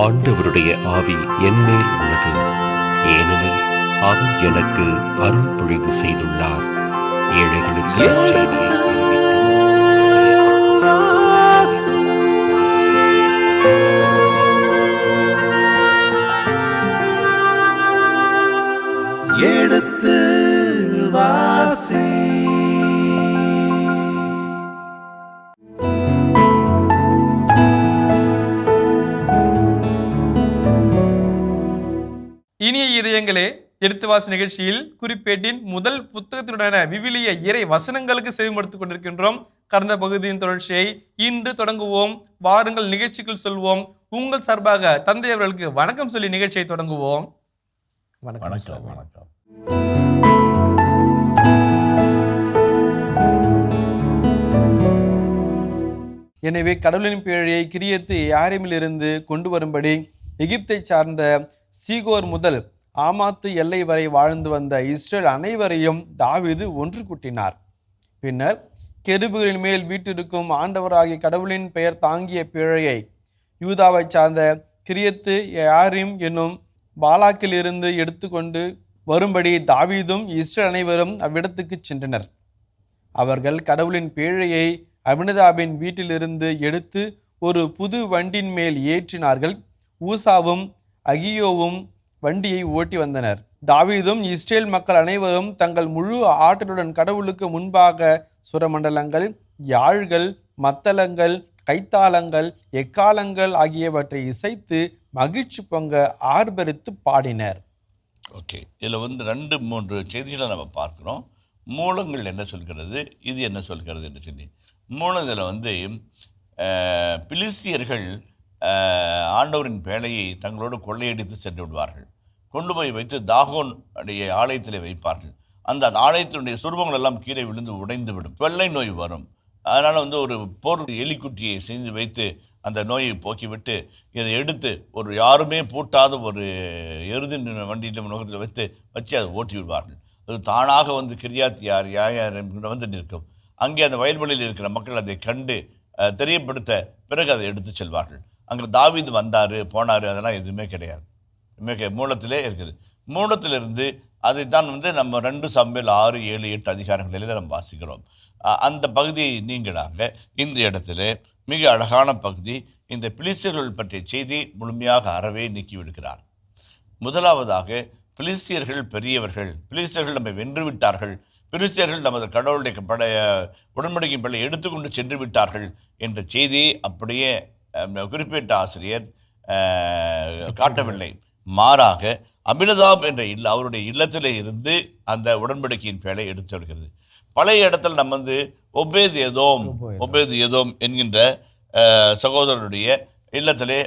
ஆண்டவருடைய ஆவி என்மேல் உள்ளது, ஏனெனில் அவர் எனக்கு அருள் பொழிவு செய்துள்ளார். ஏழைகளுக்கு எடுத்து வாசி. இனிய இதயங்களே, எடுத்துவாசி நிகழ்ச்சியில் குறிப்பேட்டின் முதல் புத்தகத்தினுடான விவிலிய இறை வசனங்களுக்கு செவிமடுத்துக் கொண்டிருக்கின்றோம். கடந்த பகுதியின் தொடர்ச்சியை இன்று தொடங்குவோம். வாருங்கள் நிகழ்ச்சிக்குள் சொல்வோம். உங்கள் சார்பாக தந்தை அவர்களுக்கு வணக்கம் சொல்லி நிகழ்ச்சியை தொடங்குவோம். வணக்கம். வணக்கம். எனவே கடவுளின் பேழையை கிரியத்து யாரிமிலிருந்து கொண்டு வரும்படி எகிப்தை சார்ந்த சீகோர் முதல் ஆமாத்து எல்லை வரை வாழ்ந்து வந்த இஸ்ரேல் அனைவரையும் தாவீது ஒன்று கூட்டினார். பின்னர் கெருபுகளின் மேல் வீட்டிருக்கும் ஆண்டவராகிய கடவுளின் பெயர் தாங்கிய பேழையை யூதாவை சார்ந்த கிரியத்து யாரிம் என்னும் பாலாக்கிலிருந்து எடுத்துக்கொண்டு வரும்படி தாவீதும் இஸ்ரேல் அனைவரும் அவ்விடத்துக்கு சென்றனர். அவர்கள் கடவுளின் பேழையை அபினதாபின் வீட்டிலிருந்து எடுத்து ஒரு புது வண்டின் மேல் ஏற்றினார்கள். ஊசாவும் அகியோவும் வண்டியை ஓட்டி வந்தனர். தாவீதும் இஸ்ரேல் மக்கள் அனைவரும் தங்கள் முழு ஆற்றலுடன் கடவுளுக்கு முன்பாக சுரமண்டலங்கள், யாழ்கள், மத்தளங்கள், கைத்தாளங்கள், எக்காலங்கள் ஆகியவற்றை இசைத்து மகிழ்ச்சி பொங்க ஆர்ப்பரித்து பாடினர். ஓகே, இதில் 2-3 செய்திகளை நம்ம பார்க்குறோம். மூலங்கள் என்ன சொல்கிறது, இது என்ன சொல்கிறது என்று சொல்லி. மூலத்தில் பிலிஸ்தியர்கள் ஆண்டவரின் பேழையை தங்களோடு கொள்ளையடித்து சென்று விடுவார்கள். கொண்டு போய் வைத்து தாகோன் உடைய ஆலயத்தில் வைப்பார்கள். அந்த ஆலயத்தினுடைய சுரூபங்கள் எல்லாம் கீழே விழுந்து உடைந்து விடும். வெள்ளை நோய் வரும். அதனால் ஒரு போர் எலிக்குட்டியை செய்து வைத்து அந்த நோயை போக்கிவிட்டு இதை எடுத்து ஒரு யாருமே பூட்டாத ஒரு எருதின் வண்டியில் முகத்தில் வச்சு அதை ஓட்டி விடுவார்கள். அது தானாக கிரியாத் யார் நிற்கும். அங்கே அந்த வயல்வெளியில் இருக்கிற மக்கள் அதை கண்டு தெரியப்படுத்த பிறகு அதை எடுத்து செல்வார்கள். அங்கே தாவீது வந்தார் போனார் அதெல்லாம் எதுவுமே கிடையாது. மூலத்திலே இருக்குது. மூலத்திலிருந்து அதைத்தான் நம்ம 2 சாமுவேல் 6, 7, 8 அதிகாரங்களில் நம்ம வாசிக்கிறோம். அந்த பகுதியை நீங்களாக இந்த இடத்துல மிக அழகான பகுதி. இந்த பிலிஸ்தியர்கள் பற்றிய செய்தி முழுமையாக அறவே நீக்கிவிடுகிறார். முதலாவதாக பிலிஸ்தியர்கள் பெரியவர்கள், பிலிஸ்தியர்கள் நம்மை வென்று விட்டார்கள், பிலிஸ்தியர்கள் நமது கடவுளுடைய உடன்படிக்கையின் பள்ளி எடுத்துக்கொண்டு சென்று விட்டார்கள் என்ற செய்தியை அப்படியே குறிப்பிட்ட ஆசிரியர் காட்டவில்லை. மாறாக அபினதாப் என்ற அவருடைய இல்லத்திலே இருந்து அந்த உடன்படிக்கையின் பேழை எடுத்து வருகிறது. பழைய இடத்துல நம்ம ஒபேது ஏதோம் என்கின்ற சகோதரருடைய இல்லத்திலே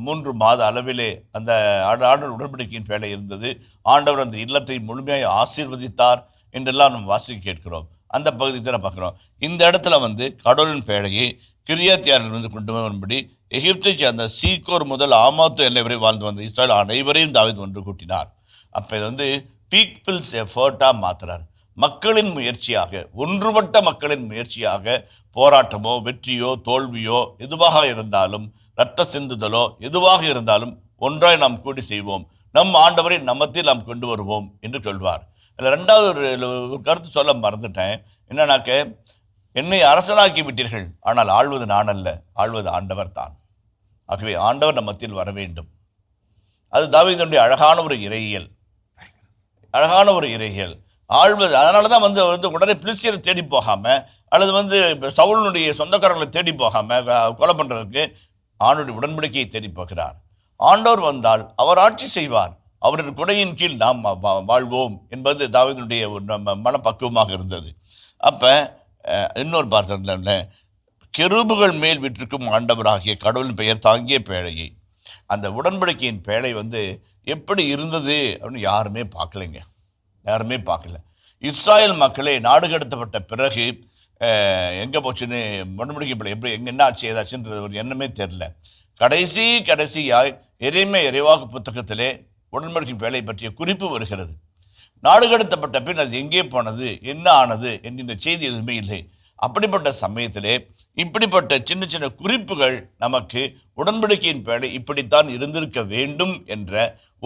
3 மாத அளவிலே அந்த ஆண்டவர் உடன்படிக்கையின் பேழை இருந்தது. ஆண்டவர் அந்த இல்லத்தை முழுமையாக ஆசீர்வதித்தார் என்றெல்லாம் நம்ம வாசிக்க கேட்கிறோம். அந்த பகுதி தான் பார்க்குறோம். இந்த இடத்துல கடவுளின் பேழையை கிரியாத்தியாரிலிருந்து கொண்டு வரும்படி எகிப்தை சேர்ந்த சீகோர் முதல் ஆமாத்து எல்லை வரை வாழ்ந்து வந்த இஸ்ரேல் அனைவரையும் தாவீது ஒன்று கூட்டினார். அப்போ இது பீப்பிள்ஸ் எஃபர்ட்டாக மாற்றுறார். மக்களின் முயற்சியாக, ஒன்றுபட்ட மக்களின் முயற்சியாக போராட்டமோ வெற்றியோ தோல்வியோ எதுவாக இருந்தாலும், இரத்த சிந்துதலோ எதுவாக இருந்தாலும் ஒன்றாய் நாம் கூடி செய்வோம், நம் ஆண்டவரை நம்மத்தில் நாம் கொண்டு வருவோம் என்று சொல்வார். அதில் 2வது ஒரு கருத்து சொல்ல மறந்துட்டேன். என்னன்னாக்க, என்னை அரசனாக்கி விட்டீர்கள், ஆனால் ஆள்வது நான் அல்ல, ஆள்வது ஆண்டவர் தான். ஆகவே ஆண்டவர் நம்ம மத்தியில் வர வேண்டும். அது தாவீதுடைய அழகான ஒரு இறையியல், ஆள்வது. அதனால தான் உடனே பிலிஸ்தியரை தேடி போகாமல் அல்லது சவுலுடைய சொந்தக்காரர்களை தேடி போகாமல் கொலை பண்ணுறதுக்கு ஆண்டவருடைய உடன்படிக்கையை தேடி போகிறார். ஆண்டவர் வந்தால் அவர் ஆட்சி செய்வார், அவரது குடையின் கீழ் நாம் வாழ்வோம் என்பது தாவீதுடைய ஒரு மனப்பக்குவமாக இருந்தது. அப்போ இன்னொரு பார்த்தோம்ல, கெரூபுகள் மேல் விட்டிருக்கும் ஆண்டவராகிய கடவுளின் பெயர் தாங்கிய பேழையை, அந்த உடன்படிக்கையின் பேழை எப்படி இருந்தது அப்படின்னு யாருமே பார்க்கல. இஸ்ராயல் மக்களே நாடு கடத்தப்பட்ட பிறகு எங்கே போச்சுன்னு உடன்படிக்கை பேழை எப்படி என்ன ஆச்சு ஏதாச்சுன்றது ஒரு எண்ணமே தெரில. கடைசியாய் இறைவாக்கு புத்தகத்திலே உடன்படிக்கை பேழை பற்றிய குறிப்பு வருகிறது. நாடு கடத்தப்பட்ட பின் அது எங்கே போனது, என்ன ஆனது என்கின்ற செய்தி எதுவுமே இல்லை. அப்படிப்பட்ட சமயத்திலே இப்படிப்பட்ட சின்ன சின்ன குறிப்புகள் நமக்கு உடன்படிக்கையின் பேழை இப்படித்தான் இருந்திருக்க வேண்டும் என்ற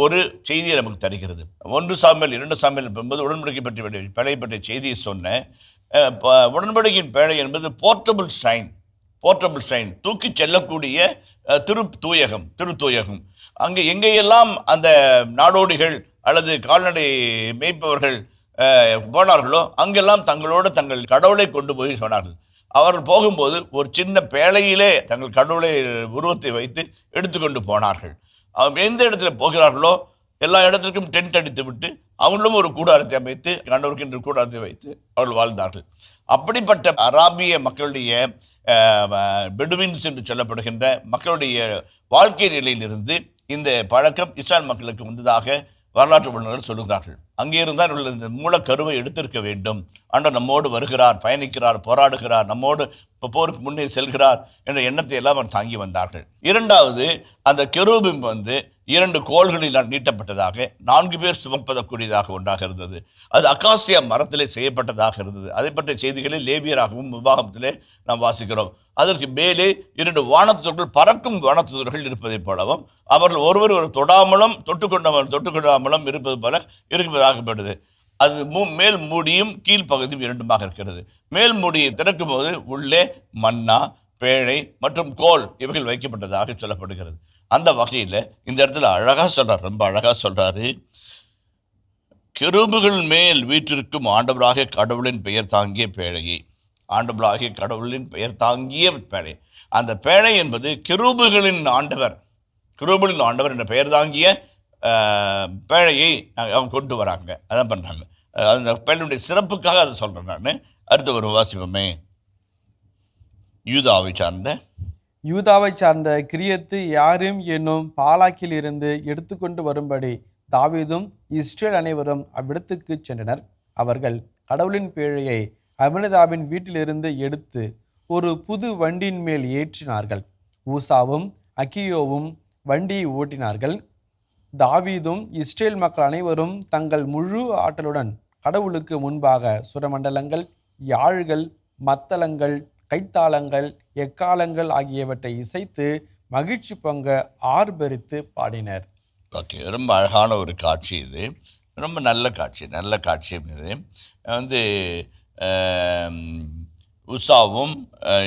ஒரு செய்தியை நமக்கு தருகிறது. 1 சாமுவேல் 2 சாமுவேல் என்பது உடன்படிக்கை பற்றி பேழை பற்றிய செய்தியை சொன்ன உடன்படிக்கையின் பேழை என்பது போர்ட்டபிள் ஷைன் தூக்கி செல்லக்கூடிய திருத்தூயகம். அங்கே எங்கேயெல்லாம் அந்த நாடோடிகள் அல்லது கால்நடை மேய்ப்பவர்கள் போனார்களோ அங்கெல்லாம் தங்கள் கடவுளை கொண்டு போய் சொன்னார்கள். அவர்கள் போகும்போது ஒரு சின்ன பேழையிலே தங்கள் கடவுளை உருவத்தை வைத்து எடுத்துக்கொண்டு போனார்கள். எந்த இடத்துல போகிறார்களோ எல்லா இடத்திற்கும் டென்ட் அடித்து விட்டு அவர்களும் ஒரு கூடாரத்தை அமைத்து ஆண்டவருக்கு என்று கூடாரத்தை வைத்து அவர்கள் வாழ்ந்தார்கள். அப்படிப்பட்ட அராபிய மக்களுடைய பெடுவின்ஸ் என்று சொல்லப்படுகின்ற மக்களுடைய வாழ்க்கை நிலையிலிருந்து இந்த பழக்கம் இஸ்ராயல் மக்களுக்கு வந்ததாக வரலாற்று வல்லுநர்கள் சொல்லுகிறார்கள். அங்கே இருந்தால் இந்த மூலக்கருவை எடுத்திருக்க வேண்டும். ஆண்டவர் நம்மோடு வருகிறார், பயணிக்கிறார், போராடுகிறார், நம்மோடு போருக்கு முன்னே செல்கிறார் என்ற எண்ணத்தை எல்லாம் அவர் தாங்கி வந்தார்கள். இரண்டாவது, அந்த கெரூபிம் 2 கோள்களினால் நீட்டப்பட்டதாக 4 பேர் சுமப்பதக்கூடியதாக ஒன்றாக இருந்தது. அது அக்காசியா மரத்திலே செய்யப்பட்டதாக இருந்தது. அதை பற்றிய செய்திகளை லேவியராகவும் விபாகத்திலே நாம் வாசிக்கிறோம். அதற்கு மேலே 2 வானதூதர்கள், பறக்கும் வானதூதர்கள் இருப்பதைப் போலவும் அவர்கள் ஒருவர் தொடாமலும் தொட்டுக்கொண்டாமலும் இருப்பது போல இருப்பதாகப்படுது. அது மேல் மூடியும் கீழ்ப்பகுதியும் 2மாக இருக்கிறது. மேல் மூடியை திறக்கும் போது உள்ளே மன்னா, பேழை மற்றும் கோல் இவைகள் வைக்கப்பட்டதாக சொல்லப்படுகிறது. அந்த வகையில் இந்த இடத்துல ரொம்ப அழகா சொல்றாரு. கெரூபுகள் மேல் வீற்றிருக்கும் ஆண்டவராகிய கடவுளின் பெயர் தாங்கிய பேழையை. ஆண்டவராகிய கடவுளின் பெயர் தாங்கிய பேழை. அந்த பேழை என்பது கெரூபுகளின் ஆண்டவர் என்ற பெயர் தாங்கிய பேழையை அவங்க கொண்டு வராங்க. அதான் பண்ணுறாங்க. அந்த பேழையுடைய சிறப்புக்காக அதை சொல்கிறேன் நான். அடுத்த ஒரு வாசிப்பமே. யூதாவை சார்ந்த கிரியத்து யாரீம் என்னும் பாலாக்கில் இருந்து எடுத்துக்கொண்டு வரும்படி தாவீதும் இஸ்ரேல் அனைவரும் அவ்விடத்துக்கு சென்றனர். அவர்கள் கடவுளின் பேழையை அபினதாபின் வீட்டிலிருந்து எடுத்து ஒரு புது வண்டியின் மேல் ஏற்றினார்கள். ஊசாவும் அகியோவும் வண்டியை ஓட்டினார்கள். தாவீதும் இஸ்ரேல் மக்கள் அனைவரும் தங்கள் முழு ஆற்றலுடன் கடவுளுக்கு முன்பாக சுரமண்டலங்கள், யாழ்கள், மத்தளங்கள், கைத்தாளங்கள், எக்காலங்கள் ஆகியவற்றை இசைத்து மகிழ்ச்சி பொங்க ஆர்ப்பரித்து பாடினர். ஓகே, ரொம்ப அழகான ஒரு காட்சி இது. ரொம்ப நல்ல காட்சியும் இது. உசாவும்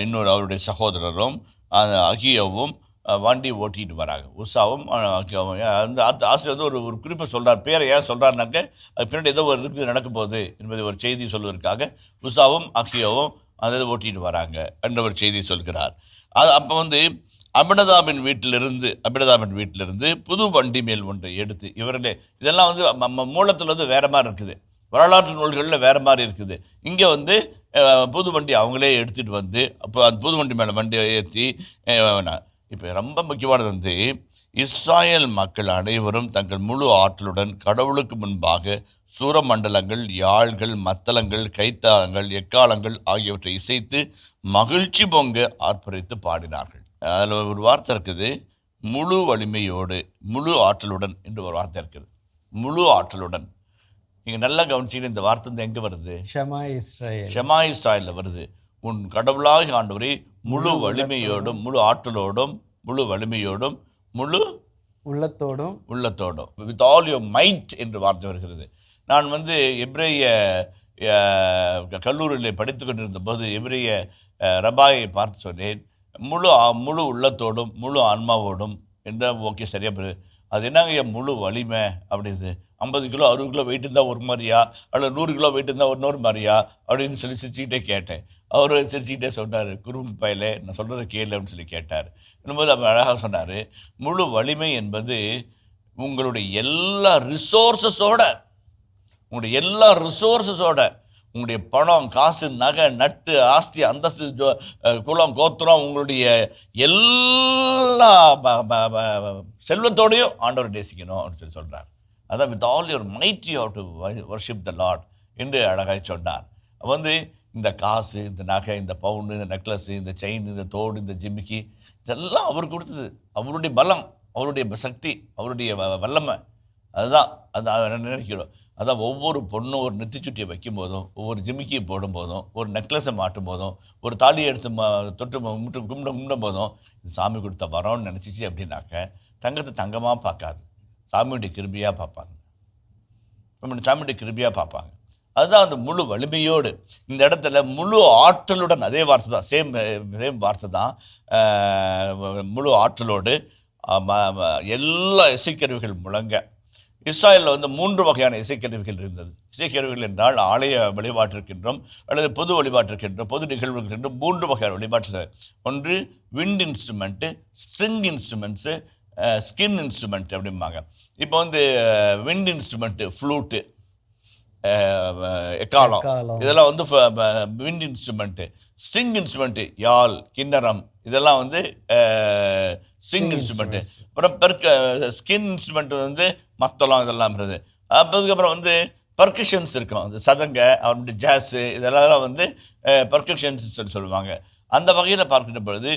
இன்னொரு அவருடைய சகோதரரும் அகியோவும் வண்டி ஓட்டிகிட்டு வராங்க. உசாவும் அந்த ஆசிரியர் ஒரு குறிப்பை சொல்கிறார். பேரை ஏன் சொல்கிறாருனாக்க அது பின்னாடி ஏதோ ஒரு இருக்குது நடக்க போகுது என்பதை ஒரு செய்தி சொல்வதற்காக உசாவும் அகியோவும் அந்த இதை ஓட்டிகிட்டு வராங்க என்ற ஒரு செய்தி சொல்கிறார். அப்போ அபினதாபின் வீட்டிலிருந்து புது வண்டி மேல் ஒன்றை எடுத்து இவர்களே இதெல்லாம் மூலத்தில் வேறு மாதிரி இருக்குது, வரலாற்று நூல்களில் வேறு மாதிரி இருக்குது. இங்கே புது வண்டி அவங்களே எடுத்துகிட்டு அப்போ அந்த புது வண்டி மேலே வண்டியை ஏற்றி இப்போ ரொம்ப முக்கியமானது இஸ்ராயல் மக்கள் அனைவரும் தங்கள் முழு ஆற்றலுடன் கடவுளுக்கு முன்பாக சூரமண்டலங்கள், யாழ்கள், மத்தளங்கள், கைத்தாளங்கள், எக்காலங்கள் ஆகியவற்றை இசைத்து மகிழ்ச்சி பொங்க ஆர்ப்பரித்து பாடினார்கள். அதில் ஒரு வார்த்தை இருக்குது, முழு வலிமையோடு, முழு ஆற்றலுடன் என்று ஒரு வார்த்தை இருக்குது. முழு ஆற்றலுடன். நீங்கள் நல்லா கவனிச்சிங்கன்னா இந்த வார்த்தை எங்கே வருது? ஷமா இஸ்ராயலில் வருது. உன் கடவுளாக ஆண்டவரே முழு வலிமையோடும், முழு ஆற்றலோடும், முழு வலிமையோடும், முழு உள்ளத்தோடும் வித் ஆல் யுவர் மைட் என்று வார்த்தை வருகிறது. நான் எபிரேய கல்லூரியில் படித்து கொண்டிருந்த போது எபிரேய ரபாயை பார்த்து சொன்னேன், முழு உள்ளத்தோடும் முழு ஆன்மாவோடும் என்ற ஓகே சரியா போகுது. அது என்னங்க முழு வலிமை அப்படிது? 50 கிலோ 60 கிலோ வெயிட் இருந்தால் ஒரு மாதிரியா, அல்லது 100 கிலோ வெயிட் இருந்தால் இன்னொரு மாதிரியா அப்படின்னு சொல்லி சிரிச்சுக்கிட்டே கேட்டேன். அவர் சிரிச்சுக்கிட்டே சொன்னார், குறும்பு பையில நான் சொல்கிறத கேளு அப்படின்னு சொல்லி கேட்டார். என்னும்போது அவர் அழகாக சொன்னார், முழு வலிமை என்பது உங்களுடைய எல்லா ரிசோர்ஸஸோட உங்களுடைய பணம், காசு, நகை, நட்டு, ஆஸ்தி, அந்தஸ்து, குலம், கோத்திரம், உங்களுடைய எல்லா செல்வத்தோடையும் ஆண்டவர் நேசிக்கணும் அப்படின்னு சொல்லி சொல்கிறார். அதான் with all your might you have to worship the Lord என்று அழகாய் சொன்னார். இந்த காசு, இந்த நகை, இந்த பவுண்டு, இந்த நெக்லஸ், இந்த செயின், இந்த தோடு, இந்த ஜிமிக்கி, இதெல்லாம் அவர் கொடுத்தது. அவருடைய பலம், அவருடைய சக்தி, அவருடைய வல்லமை. அதுதான் அதை நினைக்கிறோம். அதான் ஒவ்வொரு பொண்ணும் ஒரு நெத்திச்சுட்டியை வைக்கும் போதும், ஒவ்வொரு ஜிமிக்கியை போடும் போதும், ஒரு நெக்லஸை மாட்டும் போதும், ஒரு தாலியை எடுத்து தொட்டு கும்பிடும் போதும் இது சாமி கொடுத்த வரோன்னு நினச்சிச்சு அப்படின்னாக்க தங்கத்தை தங்கமாக பார்க்காது, சாமியுடைய கிருபியாக பார்ப்பாங்க. சாமியுடைய கிருபியாக பார்ப்பாங்க. அதுதான் அந்த முழு வலிமையோடு இந்த இடத்துல முழு ஆற்றலுடன், அதே வார்த்தை தான், சேம் வார்த்தை தான், முழு ஆற்றலோடு எல்லா இசைக்கருவிகள் முழங்க. இஸ்ராயலில் வந்து 3 வகையான இசைக்கருவிகள் இருந்தது. இசைக்கருவிகள் என்றால் ஆலய வழிபாட்டிற்கின்றோம் அல்லது பொது வழிபாட்டிற்கின்றோம், பொது நிகழ்வுகள் 3 வகையான வழிபாட்டில். ஒன்று wind instrument, string instruments, skin instrument அப்படிம்பாங்க. இப்போ வந்து விண்ட் இன்ஸ்ட்ருமெண்ட்டு ஃப்ளூட்டு, எக்காலம், இதெல்லாம் வந்து விண்ட் இன்ஸ்ட்ருமெண்ட்டு. ஸ்ட்ரிங் இன்ஸ்ட்ருமெண்ட்டு யாழ், கிண்ணறம், இதெல்லாம் வந்து ஸ்ட்ரிங் இன்ஸ்ட்ருமெண்ட்டு. அப்புறம் ஸ்கின் இன்ஸ்ட்ருமெண்ட் வந்து மத்தளம், இதெல்லாம் இருக்குது. அதுக்கப்புறம் வந்து பர்கஷன்ஸ் இருக்கும், அந்த சதங்க, அவருடைய ஜாஸு, இதெல்லாம் வந்து பர்கஷன்ஸ் சொல்லுவாங்க. அந்த வகையில் பார்க்கின்ற பொழுது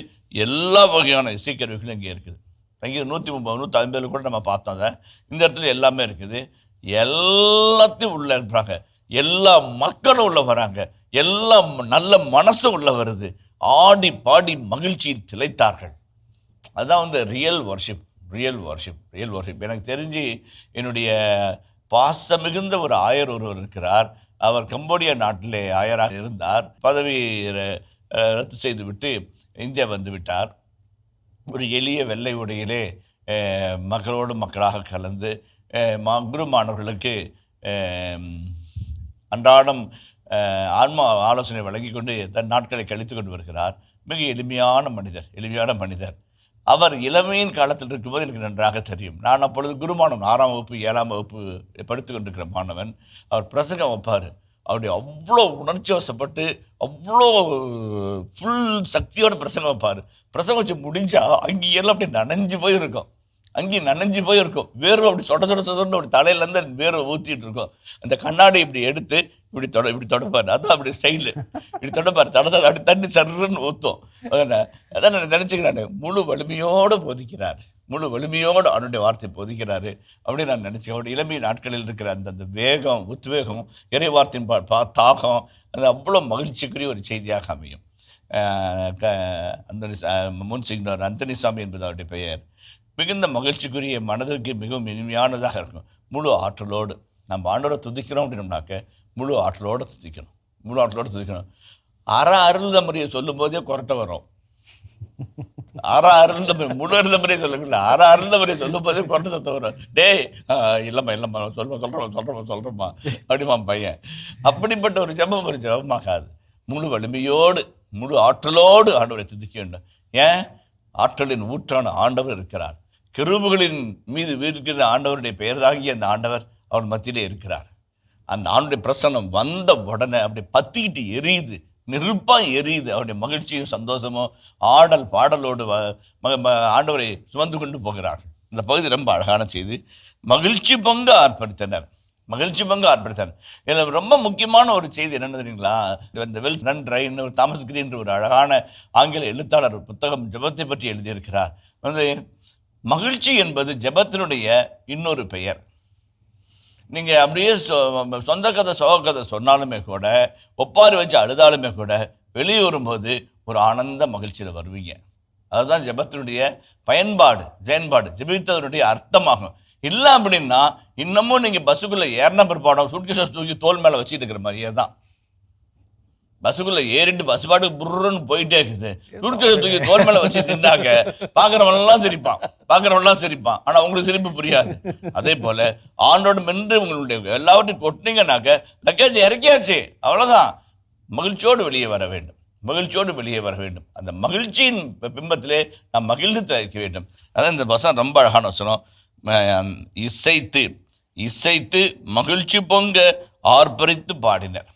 எல்லா வகையான இசைக்கருவிகளும் இங்கே இருக்குது. இங்கே 130-150 கூட நம்ம பார்த்தோம். இந்த இடத்துல எல்லாமே இருக்குது. எல்லாத்தையும் உள்ள இருப்பாங்க, எல்லா மக்களும் உள்ள வராங்க, எல்லாம் நல்ல மனசு உள்ள வருது. ஆடி பாடி மகிழ்ச்சியில் திளைத்தார்கள். அதுதான் வந்து ரியல் வர்ஷிப். எனக்கு தெரிஞ்சு என்னுடைய பாசம் மிகுந்த ஒரு ஆயர் ஒருவர் இருக்கிறார். அவர் கம்போடியா நாட்டிலே ஆயராக இருந்தார். பதவி ரத்து செய்து விட்டு இந்தியா வந்து விட்டார். ஒரு எளிய வெள்ளை உடையிலே மக்களோடு மக்களாக கலந்து குரு மாணவர்களுக்கு அன்றாடம் ஆன்மா ஆலோசனை வழங்கி கொண்டு தன் நாட்களை கழித்து கொண்டு வருகிறார். மிக எளிமையான மனிதர். அவர் இளமையின் காலத்தில் இருக்கும்போது எனக்கு நன்றாக தெரியும். நான் அப்பொழுது குருமானவன் 6ஆம் வகுப்பு 7ஆம் வகுப்பு படித்து கொண்டிருக்கிற மாணவன். அவர் பிரசங்கம் வைப்பார். அவருடைய அவ்வளோ உணர்ச்சி வசப்பட்டு அவ்வளோ ஃபுல் சக்தியோட பிரசங்கம் வைப்பார். பிரசங்கம் வச்சு முடிஞ்சால் அங்கேயெல்லாம் அப்படி நனைஞ்சு போயிருக்கும். வேர்வை அப்படி சொட்ட அப்படி தலையிலேருந்து வேர்வை ஊற்றிட்டு இருக்கும். அந்த கண்ணாடி இப்படி எடுத்து இப்படி தொடப்பார். அதான் அப்படி ஸ்டைலு. இப்படி தொடப்பார், அப்படி தண்ணி சர்ன்னு ஊற்றும். அதான் நான் நினச்சிக்கிறேன், முழு வலிமையோடு போதிக்கிறார், முழு வலிமையோடு அவனுடைய வார்த்தை போதிக்கிறாரு அப்படின்னு நான் நினச்சேன். அவருடைய இளமை நாட்களில் இருக்கிற அந்த வேகம், உத்வேகம், இறை வார்த்தையின் தாகம், அது அவ்வளோ மகிழ்ச்சிக்குரிய ஒரு செய்தியாக அமையும். முன்சிங்னர் அந்தனிசாமி என்பது அவருடைய பெயர். மிகுந்த மகிழ்ச்சிக்குரிய, மனதிற்கு மிகவும் இனிமையானதாக இருக்கும். முழு ஆற்றலோடு நம்ம ஆண்டவரை துதிக்கிறோம் அப்படின்னோம்னாக்க முழு ஆற்றலோடு துதிக்கணும். அருள்த முறையை சொல்லும் போதே கொரட்டை வரும். முழு அருள்த முறையை சொல்லல, அருள்த முறையை சொல்லும் போதே கொரட்டை சத்தம் வரும். இல்லைம்மா சொல்கிறோம்மா அப்படிமா பையன். அப்படிப்பட்ட ஒரு ஜெபமாகாது. முழு வலிமையோடு முழு ஆற்றலோடு ஆண்டவரை துதிக்க வேண்டும். ஏன்? ஆற்றலின் ஊற்றான ஆண்டவர் இருக்கிறார். கிருபைகளின் மீது இருக்கிற ஆண்டவருடைய பெயர் தாங்கிய அந்த ஆண்டவர் அவர் மத்தியிலே இருக்கிறார். அந்த ஆண்டுடைய பிரசன்னம் வந்த உடனே அப்படி பத்திக்கிட்டு எரியுது, நெருப்பாக எரியுது. அவருடைய மகிழ்ச்சியும் சந்தோஷமும் ஆடல் பாடலோடு ஆண்டவரை சுமந்து கொண்டு போகிறார்கள். இந்த பகுதி ரொம்ப அழகான செய்தி. மகிழ்ச்சி பங்கு ஆர்ப்பரித்தனர். இதில் ரொம்ப முக்கியமான ஒரு செய்தி என்னென்னு தெரியுங்களா? இந்த வெல் ரன் ட்ரைன்னு ஒரு தாமஸ் கிரீன் ஒரு அழகான ஆங்கில எழுத்தாளர் புத்தகம் ஜெபத்தை பற்றி எழுதியிருக்கிறார். மகிழ்ச்சி என்பது ஜெபத்தினுடைய இன்னொரு பெயர். நீங்கள் அப்படியே சொந்த கதை சோக கதை சொன்னாலுமே கூட, ஒப்பாரி வச்சு அழுதாலுமே கூட, வெளியே வரும்போது ஒரு ஆனந்த மகிழ்ச்சியில் வருவீங்க. அதுதான் ஜெபத்தினுடைய பயன்பாடு, ஜெபித்ததனுடைய அர்த்தமாகும். இல்லை அப்படின்னா இன்னமும் நீங்கள் பஸ்ஸுக்குள்ளே ஏறின பிற்பாடம் சுட்கேஸை தூக்கி தோல் மேலே வச்சுட்டு இருக்கிற மாதிரியே தான். பஸ்ஸுக்குள்ளே ஏறிட்டு பஸ் பாட்டுக்கு புருன்னு போயிட்டே இருக்குது. சுட்கேஸை தூக்கி தோல் மேலே வச்சுட்டு இருந்தாக்க பார்க்குறவனெல்லாம் சிரிப்பான். ஆனால் உங்களுக்கு சிரிப்பு புரியாது. அதே போல் ஆண்டோடு மென்று உங்களுடைய எல்லாவற்றையும் கொட்டினீங்கன்னாக்க லக்கேஜ் இறக்கியாச்சு, அவ்வளோதான். மகிழ்ச்சியோடு வெளியே வர வேண்டும். அந்த மகிழ்ச்சியின் பிம்பத்திலே நாம் மகிழ்ந்து தயாரிக்க வேண்டும். அதான் இந்த வசனம் ரொம்ப அழகான வசனம். இசைத்து மகிழ்ச்சி பொங்க ஆர்ப்பரித்து பாடினர்.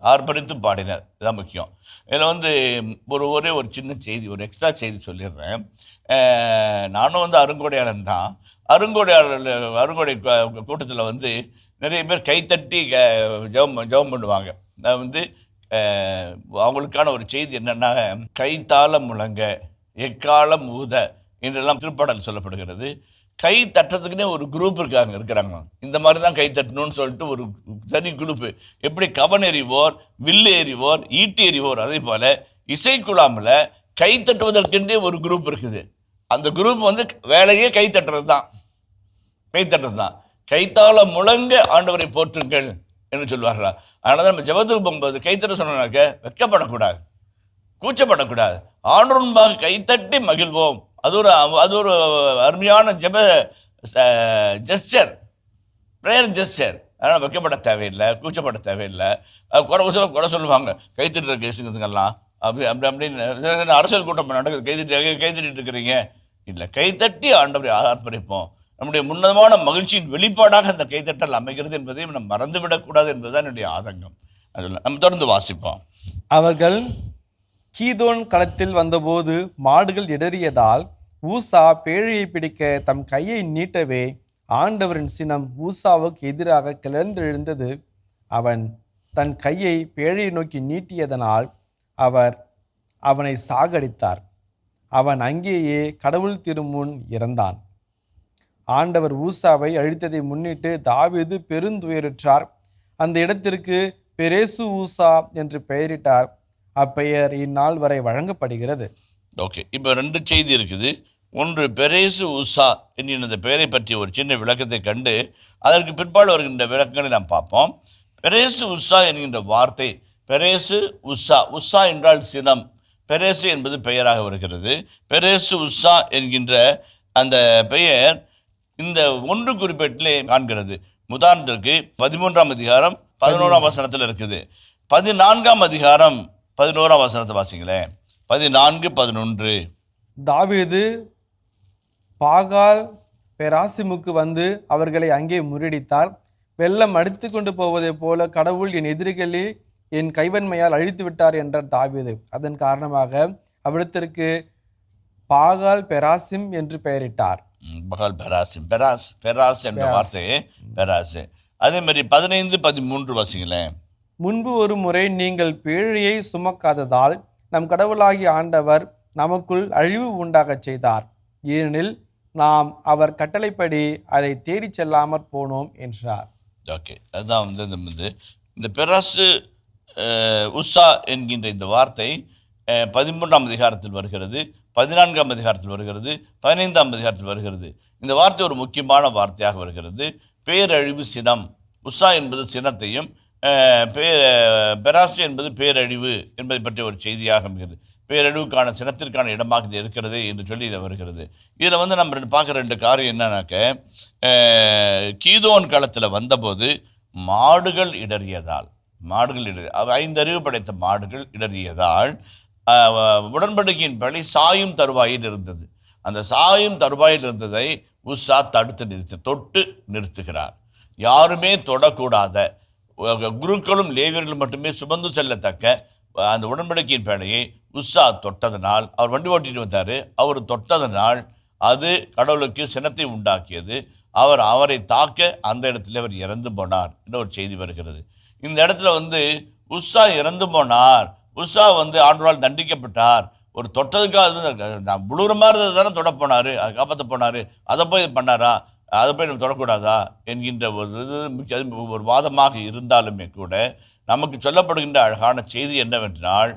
இதுதான் முக்கியம். இதில் ஒரே ஒரு சின்ன செய்தி, ஒரு எக்ஸ்ட்ரா செய்தி சொல்லிடுறேன். நானும் அருங்கொடையாளன் தான். அருங்கொடை கூட்டத்தில் நிறைய பேர் கைத்தட்டி ஜெபம் பண்ணுவாங்க. அவங்களுக்கான ஒரு செய்தி என்னென்னா, கைத்தாளம் முழங்க, எக்காலம் ஊத, என்றெல்லாம் திருப்பாடல் சொல்லப்படுகிறது. கை தட்டுறதுக்குன்னே ஒரு குரூப் இருக்கிறாங்க. இந்த மாதிரி தான் கை தட்டணும்னு சொல்லிட்டு ஒரு தனி குரூப்பு. எப்படி கவன் எறிவோர், வில்லு எறிவோர், ஈட்டி எறிவோர், அதே போல இசைக்குழாமில் கை தட்டுவதற்கென்றே ஒரு குரூப் இருக்குது. அந்த குரூப் வந்து வேலையே கை தட்டுறது தான். கைத்தாளம் முழங்க ஆண்டவரை போற்றுங்கள் என்று சொல்வார்களா. அதனால தான் நம்ம ஜெபத்துக்கு போகும்போது கைத்தட்ட சொன்னாக்க வெட்கப்படக்கூடாது, கூச்சப்படக்கூடாது. ஆண்டவர் முன்பாக கைத்தட்டி மகிழ்வோம். அது ஒரு அருமையான ஜெப ஜெஸ்டர், ப்ரேயர் ஜெஸ்டர். அதனால் வைக்கப்பட தேவையில்லை, கூச்சப்பட தேவையில்லை. குறை சொல்லுவாங்க கைத்தட்டுற கேஸுங்கிறதுங்கெல்லாம். அப்படின்னு அரசியல் கூட்டம் நடக்குது, கைத்தட்டிட்டு இருக்கிறீங்க. இல்லை, கைத்தட்டி ஆண்டவரை ஆர்ப்பரிப்போம். நம்முடைய உன்னதமான மகிழ்ச்சியின் வெளிப்பாடாக அந்த கைத்தட்டல் அமைகிறது என்பதையும் நம்ம மறந்துவிடக்கூடாது என்பதுதான் என்னுடைய ஆதங்கம். அதில் நம்ம தொடர்ந்து வாசிப்போம். அவர்கள் கீதோன் களத்தில் வந்தபோது மாடுகள் இடறியதால் ஊசா பேழையை பிடிக்க தம் கையை நீட்டவே ஆண்டவரின் சினம் ஊசாவுக்கு எதிராக கிளர்ந்தெழுந்தது. அவன் தன் கையை பேழையை நோக்கி நீட்டியதனால் அவர் அவனை சாகடித்தார். அவன் அங்கேயே கடவுள் திருமுன் இறந்தான். ஆண்டவர் ஊசாவை அழித்ததை முன்னிட்டு தாவீது பெருந்துயருற்றார். அந்த இடத்திற்கு பெரேசு ஊசா என்று பெயரிட்டார். அப்பெயர் இந்நாள் வரை வழங்கப்படுகிறது. ஓகே, இப்போ 2 செய்தி இருக்குது. ஒன்று, பெரேசு உஷா என்கிற இந்த பெயரை பற்றி ஒரு சின்ன விளக்கத்தை கண்டு அதற்கு பிற்பாடு வருகின்ற விளக்கங்களை நாம் பார்ப்போம். பெரேசு உஷா என்கின்ற வார்த்தை, பெரேசு உஷா, உஷா என்றால் சினம், பெரேசு என்பது பெயராக வருகிறது. பெரேசு உஷா என்கின்ற அந்த பெயர் இந்த 1 குறிப்பேட்டிலே காண்கிறது. உதாரணத்திற்கு 13ஆம் அதிகாரம் 11ஆம் வசனத்தில் இருக்குது. 14ஆம் அதிகாரம் 11ஆம் வசனத்தை வாசிங்களேன். 14-11. தாவீது பாகால் பெராசிமுக்கு வந்து அவர்களை அங்கே முறியடித்தார். வெள்ளம் அடித்து கொண்டு போவதை போல கடவுள் என் எதிரிகளே என் கைவன்மையால் அழித்து விட்டார் என்றார் தாவீது. அதன் காரணமாக அவ்விடத்திற்கு பாகால் பெராசிம் என்று பெயரிட்டார். பகால் பெராசிம், பெராஸ் என்ற வார்த்தை பெராசு. அதே மாதிரி 15-13 வாசிங்களேன். முன்பு ஒரு முறை நீங்கள் பேழையை சுமக்காததால் நம் கடவுளாகிய ஆண்டவர் நமக்குள் அழிவு உண்டாகச் செய்தார். ஏனெனில் நாம் அவர் கட்டளைப்படி அதை தேடி செல்லாமற் போனோம் என்றார். ஓகே, அதுதான் வந்து இந்த பெராசு உஷா என்கின்ற இந்த வார்த்தை 13ஆம் அதிகாரத்தில் வருகிறது, 14ஆம் அதிகாரத்தில் வருகிறது, 15ஆம் அதிகாரத்தில் வருகிறது. இந்த வார்த்தை ஒரு முக்கியமான வார்த்தையாக வருகிறது. பேரழிவு, சினம். உஷா என்பது சினத்தையும், பெராசு என்பது பேரழிவு என்பதை பற்றிய ஒரு செய்தியாக அமைகிறது. பேரழிவுக்கான சினத்திற்கான இடமாக இது இருக்கிறது என்று சொல்லி இதை வருகிறது. இதில் வந்து நம்ம பார்க்குற 2 காரியம் என்னன்னாக்க, கீதோன் களத்தில் வந்தபோது மாடுகள் இடறியதால் 5 அறிவு படைத்த மாடுகள் இடறியதால் உடன்படிக்கையின் படி சாயும் தருவாயில் இருந்தது. அந்த சாயும் தருவாயில் இருந்ததை உஷா தொட்டு நிறுத்துகிறார். யாருமே தொடக்கூடாத, குருக்களும் லேவியர்களும் மட்டுமே சுமந்து செல்லத்தக்க அந்த உடன்படிக்கையின் பேழையை உஷா தொட்டதனால், அவர் வண்டி ஓட்டிட்டு வந்தார், அவர் தொட்டதனால் அது கடவுளுக்கு சினத்தை உண்டாக்கியது. அவரை தாக்க அந்த இடத்துல அவர் இறந்து போனார் என்ற ஒரு செய்தி வருகிறது. இந்த இடத்துல வந்து உஷா இறந்து போனார், உஷா வந்து ஆண்டவரால் தண்டிக்கப்பட்டார். ஒரு தொட்டதுக்காக நான் புழுற மாதிரி தானே தொட போனார், அதை காப்பாற்ற போனார், அதை போய் பண்ணாரா, அதை போய் நம்ம தொடக்கூடாதா என்கின்ற ஒரு வாதமாக இருந்தாலுமே கூட நமக்கு சொல்லப்படுகின்ற அழகான செய்தி என்னவென்றால்,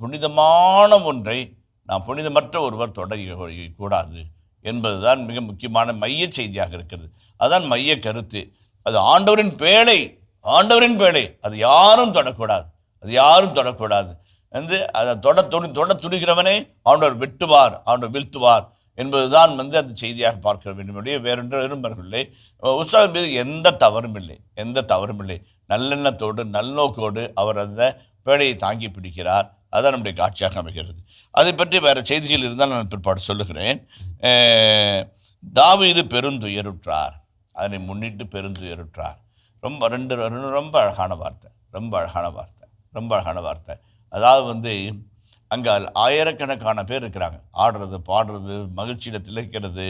புனிதமான ஒன்றை நாம் புனிதமற்ற ஒருவர் தொடக்கூடாது என்பதுதான் மிக முக்கியமான மைய செய்தியாக இருக்கிறது. அதுதான் மைய கருத்து. அது ஆண்டவரின் பேழை, அது யாரும் தொடக்கூடாது வந்து அதை தொட துணிகிறவனே ஆண்டவர் வெட்டுவார், ஆண்டவர் வீழ்த்துவார் என்பதுதான் வந்து அந்த செய்தியாக பார்க்க வேண்டும். வேறொன்று விரும்பவில்லை. உஷாவின் மீது எந்த தவறும் இல்லை. நல்லெண்ணத்தோடு நல்லோக்கோடு அவர் அந்த பேழையை தாங்கி பிடிக்கிறார். அதான் நம்முடைய காட்சியாக அமைகிறது. அதை பற்றி வேறு செய்திகள் இருந்தால் நான் பிற்பாடு சொல்லுகிறேன். தாவீது பெருந்துயருற்றார், அதனை முன்னிட்டு பெருந்துயருற்றார். ரொம்ப அழகான வார்த்தை. அதாவது வந்து அங்கே ஆயிரக்கணக்கான பேர் இருக்கிறாங்க, ஆடுறது பாடுறது மகிழ்ச்சியில் திளைக்கிறது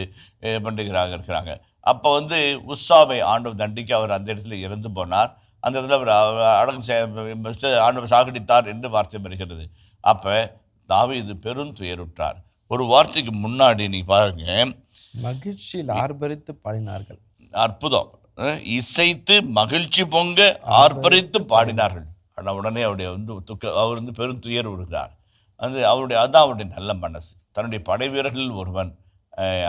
இருக்கிறாங்க. அப்போ வந்து உஷாவை ஆண்டவர் தண்டிக்க அவர் அந்த இடத்துல இறந்து போனார். அந்த இடத்துல அவர் ஆண்டவர் சாகடித்தார் என்று வார்த்தை வருகிறது. அப்போ தாவீது பெரும் துயருற்றார். ஒரு வார்த்தைக்கு முன்னாடி நீ பாருங்க, மகிழ்ச்சியில் ஆர்ப்பரித்து பாடினார்கள். அற்புதம். இசைத்து மகிழ்ச்சி பொங்க ஆர்ப்பரித்து பாடினார்கள். ஆனால் உடனே அவருடைய அவர் பெரும் துயர் விடுகிறார். அதான் அவருடைய நல்ல மனசு. தன்னுடைய படை வீரர்களில் ஒருவன்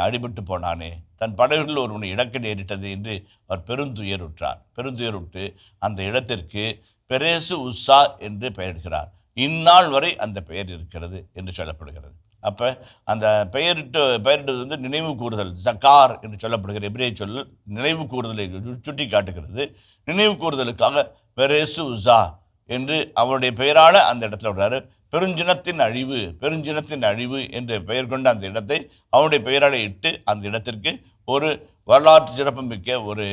அடிபட்டு போனானே, தன் படைவீரர்கள் ஒருவனை இழக்க நேரிட்டது என்று அவர் பெருந்துயருற்று அந்த இடத்திற்கு பெரேசு உஸ்ஸா என்று பெயரிடுகிறார். இந்நாள் வரை அந்த பெயர் இருக்கிறது என்று சொல்லப்படுகிறது. அப்போ அந்த பெயரிட்டது நினைவு கூறுதல், ஜக்கார் என்று சொல்லப்படுகிற எபிரேய சொல் நினைவு கூறுதலை சுட்டி காட்டுகிறது. நினைவு கூறுதலுக்காக பெரேசு உஸ்ஸா என்று அவருடைய பெயரால் அந்த இடத்துல விடுறாரு. பெருஞ்சினத்தின் அழிவு என்று பெயர் கொண்ட அந்த இடத்தை அவனுடைய பெயரால் இட்டு அந்த இடத்திற்கு ஒரு வரலாற்று சிறப்புமிக்க ஒரு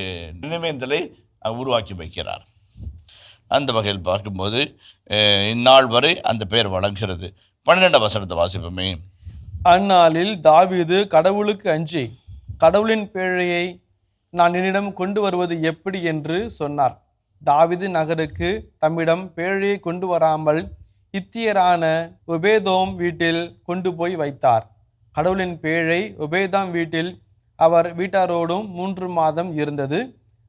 நினைவேந்தலை உருவாக்கி வைக்கிறார். அந்த வகையில் பார்க்கும்போது இந்நாள் வரை அந்த பெயர் வழங்குகிறது. 12ஆம் வசனத்தை வாசிப்போமே. அந்நாளில் தாவீது கடவுளுக்கு அஞ்சி கடவுளின் பேழையை நான் என்னிடம் கொண்டு வருவது எப்படி என்று சொன்னார். தாவீது நகருக்கு தம்மிடம் பேழையை கொண்டு வராமல் இத்தியரான ஒபேதோம் வீட்டில் கொண்டு போய் வைத்தார். கடவுளின் பேழை ஒபேதாம் வீட்டில் அவர் வீட்டாரோடும் 3 மாதம் இருந்தது.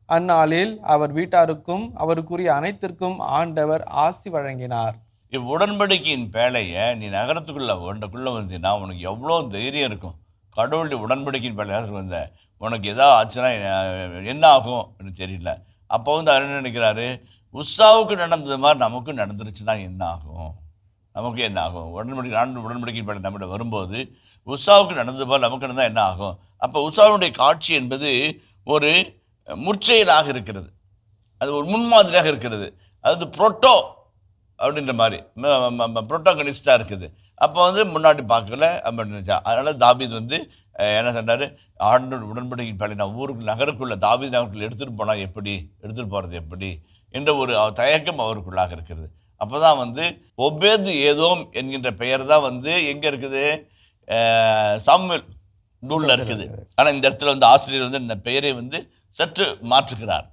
அந்நாளில் அவர் வீட்டாருக்கும் அவருக்குரிய அனைத்திற்கும் ஆண்டவர் ஆசி வழங்கினார். இவ்வுடன்படிக்கையின் பேழையை நீ நகரத்துக்குள்ளே வந்தீங்கன்னா உனக்கு எவ்வளோ தைரியம் இருக்கும். கடவுளுடைய உடன்படிக்கையின் பேழையாக வந்த உனக்கு எதாவது ஆச்சுன்னா என்ன ஆகும் அப்படின்னு தெரியல. அப்போ அவர் என்ன நினைக்கிறாரு, உஸ்ஸாவுக்கு நடந்தது மாதிரி நமக்கும் நடந்துருச்சுன்னா என்ன ஆகும், உடன்படிக்கையின் பேழை நம்மிடம் வரும்போது உஸ்ஸாவுக்கு நடந்தது போல் நமக்கு நடந்தால் என்ன ஆகும். அப்போ உஸ்ஸாவுடைய காட்சி என்பது ஒரு முற்செயலாக இருக்கிறது, அது ஒரு முன்மாதிரியாக இருக்கிறது, அது புரோட்டோ அப்படின்ற மாதிரி புரோட்டோகனிஸ்டாக இருக்குது. அப்போ முன்னாடி பார்க்கல அப்படின்னு. அதனால் தாவீது என்ன சொன்னார், ஆண்டோட உடன்படிக்கையின் பேழை நான் நகருக்குள்ள தாவீது நகருக்குள்ள எடுத்துகிட்டு போகிறது எப்படி என்ற ஒரு தயக்கம் அவருக்குள்ளாக இருக்கிறது. அப்போ தான் ஒபேது ஏதோம் என்கின்ற பெயர் தான் எங்கே இருக்குது, சாமுவேல் நூலில் இருக்குது. ஆனால் இந்த இடத்துல ஆசிரியர் இந்த பெயரை சற்று மாற்றுகிறார்.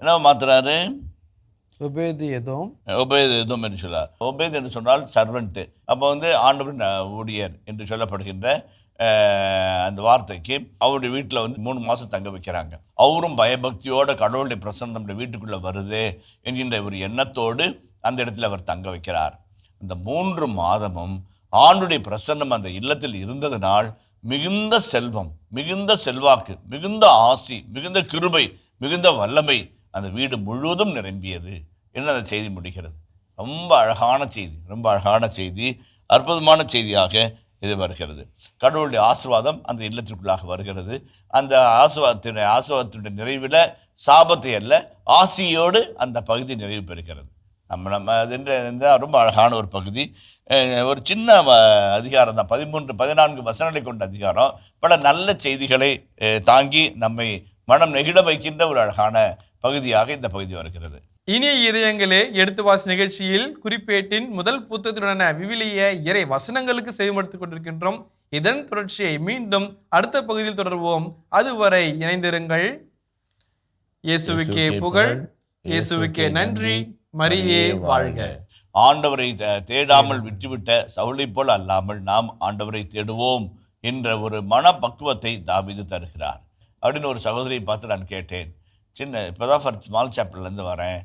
என்ன மாற்றுறாரு, ஒபேது ஏதோம் என்று சொல்றார். ஒபேது என்று சொன்னால் சர்வெண்ட்டு. அப்போ ஆண்டவரின் ஊழியர் என்று சொல்லப்படுகின்ற அந்த வார்த்தைக்கு அவருடைய வீட்டில் 3 மாதம் தங்க வைக்கிறாங்க. அவரும் பயபக்தியோட கடவுளுடைய பிரசன்னம் நம்முடைய வீட்டுக்குள்ளே வருது என்கின்ற ஒரு எண்ணத்தோடு அந்த இடத்துல அவர் தங்க வைக்கிறார். இந்த 3 மாதமும் ஆண்டுடைய பிரசன்னம் அந்த இல்லத்தில் இருந்ததனால் மிகுந்த செல்வம், மிகுந்த செல்வாக்கு, மிகுந்த ஆசி, மிகுந்த கிருபை, மிகுந்த வல்லமை அந்த வீடு முழுவதும் நிரம்பியது என்று அந்த செய்தி முடிகிறது. ரொம்ப அழகான செய்தி, அற்புதமான செய்தியாக இது வருகிறது. கடவுளுடைய ஆசீர்வாதம் அந்த இல்லத்திற்குள்ளாக வருகிறது. அந்த ஆசீர்வாதத்தினுடைய நிறைவில் சாபத்தை அல்ல, ஆசியோடு அந்த பகுதி நிறைவு பெறுகிறது. நம்ம அது ரொம்ப அழகான ஒரு பகுதி. ஒரு சின்ன அதிகாரம் தான், 14 வசனங்களை கொண்ட அதிகாரம். பல நல்ல செய்திகளை தாங்கி நம்மை மனம் நெகிழ வைக்கின்ற ஒரு அழகான பகுதியாக இந்த பகுதி வருகிறது. இனிய இதயங்களே, எடுத்து வாசி நிகழ்ச்சியில் குறிப்பேட்டின் முதல் புத்தகத்துடனான விவிலிய இறை வசனங்களுக்கு செவிமடுத்துக் கொண்டிருக்கின்றோம். இதன் தொடர்ச்சியை மீண்டும் அடுத்த பகுதியில் தொடர்வோம். அதுவரை இணைந்திருங்கள். இயேசுவுக்கே புகழ், இயேசுவுக்கே நன்றி, மரியே வாழ்க. ஆண்டவரை தேடாமல் விட்டுவிட்ட சவுலை போல் அல்லாமல் நாம் ஆண்டவரை தேடுவோம் என்ற ஒரு மனப்பக்குவத்தை தாவீது தருகிறார் அப்படின்னு ஒரு சகோதரியை பார்த்து நான் கேட்டேன். இப்போதான் ஸ்மால் சாப்டர்லேருந்து வரேன்.